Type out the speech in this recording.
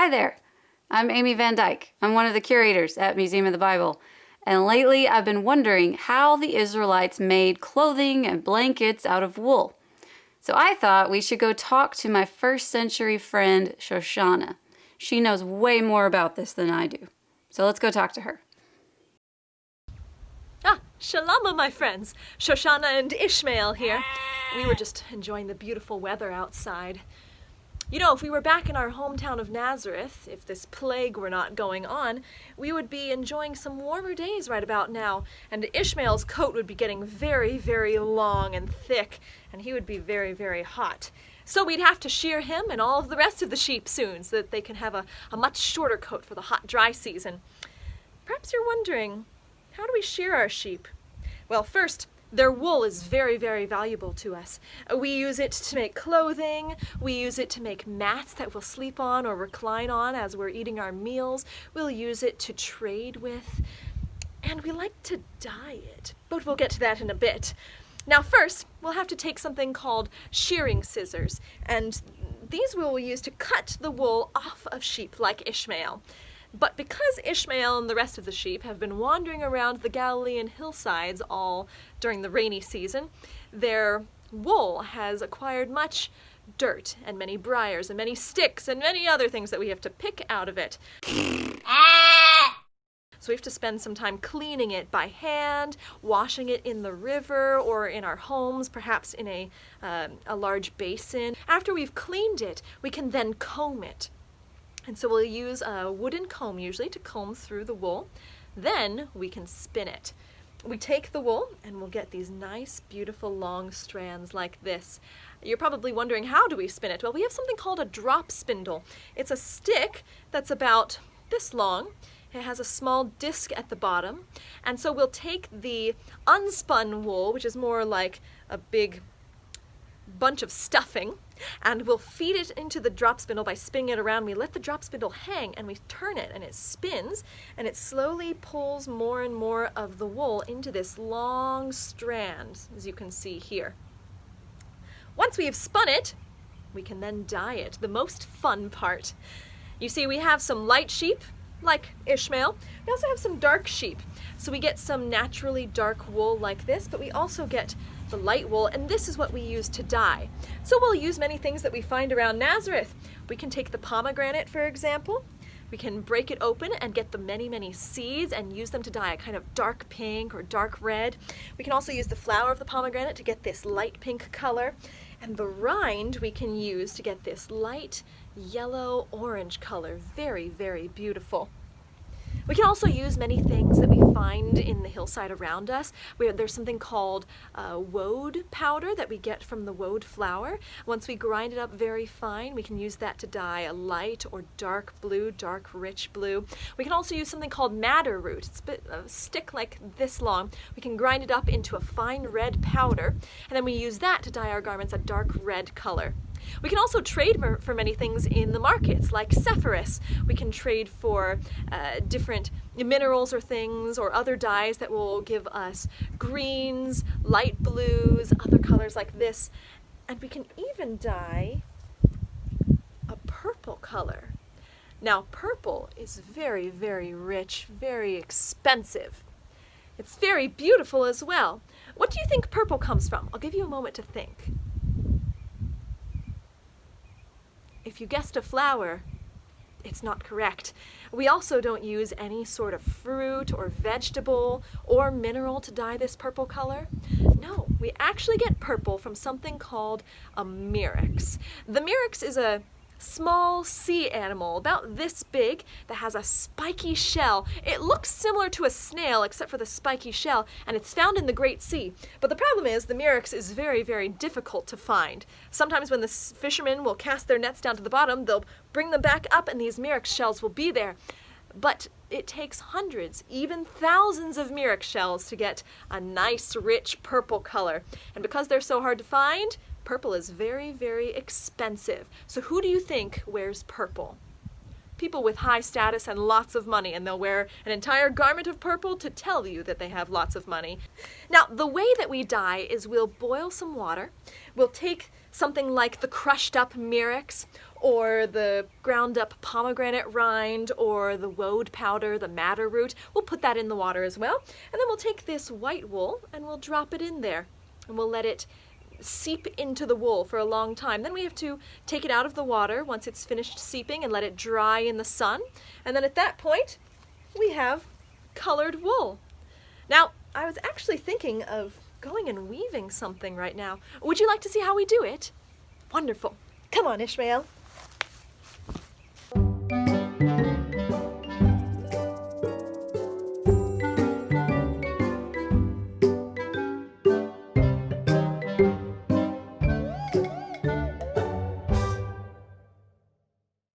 Hi there, I'm Amy Van Dyke. I'm one of the curators at Museum of the Bible. And lately I've been wondering how the Israelites made clothing and blankets out of wool. So I thought we should go talk to my first century friend, Shoshana. She knows way more about this than I do. So let's go talk to her. Shalom, my friends. Shoshana and Ishmael here. We were just enjoying the beautiful weather outside. You know, if we were back in our hometown of Nazareth, if this plague were not going on, we would be enjoying some warmer days right about now, and Ishmael's coat would be getting very, very long and thick, and he would be very, very hot. So we'd have to shear him and all of the rest of the sheep soon so that they can have a much shorter coat for the hot, dry season. Perhaps you're wondering, how do we shear our sheep? Well, first, their wool is very, very valuable to us. We use it to make clothing, we use it to make mats that we'll sleep on or recline on as we're eating our meals, we'll use it to trade with, and we like to dye it, but we'll get to that in a bit. Now first, we'll have to take something called shearing scissors, and these we'll use to cut the wool off of sheep like Ishmael. But because Ishmael and the rest of the sheep have been wandering around the Galilean hillsides all during the rainy season, their wool has acquired much dirt and many briars and many sticks and many other things that we have to pick out of it. So we have to spend some time cleaning it by hand, washing it in the river or in our homes, perhaps in a large basin. After we've cleaned it, we can then comb it. And so we'll use a wooden comb usually to comb through the wool. Then we can spin it. We take the wool and we'll get these nice, beautiful long strands like this. You're probably wondering, how do we spin it? Well, we have something called a drop spindle. It's a stick that's about this long. It has a small disc at the bottom. And so we'll take the unspun wool, which is more like a big bunch of stuffing, and we'll feed it into the drop spindle by spinning it around. We let the drop spindle hang and we turn it and it spins and it slowly pulls more and more of the wool into this long strand, as you can see here. Once we have spun it, we can then dye it, the most fun part. You see, we have some light sheep, like Ishmael. We also have some dark sheep. So we get some naturally dark wool like this, but we also get the light wool, and this is what we use to dye. So we'll use many things that we find around Nazareth. We can take the pomegranate, for example. We can break it open and get the many, many seeds and use them to dye a kind of dark pink or dark red. We can also use the flower of the pomegranate to get this light pink color. And the rind we can use to get this light yellow orange color. Very, very beautiful. We can also use many things that we find in the hillside around us. There's something called woad powder that we get from the woad flower. Once we grind it up very fine, we can use that to dye a light or dark blue, dark rich blue. We can also use something called madder root. It's a stick like this long. We can grind it up into a fine red powder, and then we use that to dye our garments a dark red color. We can also trade for many things in the markets, like sephirus. We can trade for different minerals or things or other dyes that will give us greens, light blues, other colors like this. And we can even dye a purple color. Now, purple is very, very rich, very expensive. It's very beautiful as well. What do you think purple comes from? I'll give you a moment to think. If you guessed a flower, it's not correct. We also don't use any sort of fruit or vegetable or mineral to dye this purple color. No, we actually get purple from something called a murex. The murex is a small sea animal about this big that has a spiky shell. It looks similar to a snail except for the spiky shell, and it's found in the Great Sea. But the problem is the murex is very, very difficult to find. Sometimes when the fishermen will cast their nets down to the bottom, they'll bring them back up and these murex shells will be there. But it takes hundreds, even thousands of murex shells to get a nice, rich purple color. And because they're so hard to find, purple is very, very expensive. So who do you think wears purple? people with high status and lots of money, and they'll wear an entire garment of purple to tell you that they have lots of money. Now, the way that we dye is we'll boil some water. We'll take something like the crushed up murex, or the ground up pomegranate rind, or the woad powder, the madder root. We'll put that in the water as well. And then we'll take this white wool and we'll drop it in there. And we'll let it seep into the wool for a long time. Then we have to take it out of the water once it's finished seeping and let it dry in the sun. And then at that point, we have colored wool. Now, I was actually thinking of going and weaving something right now. Would you like to see how we do it? Wonderful. Come on, Ishmael.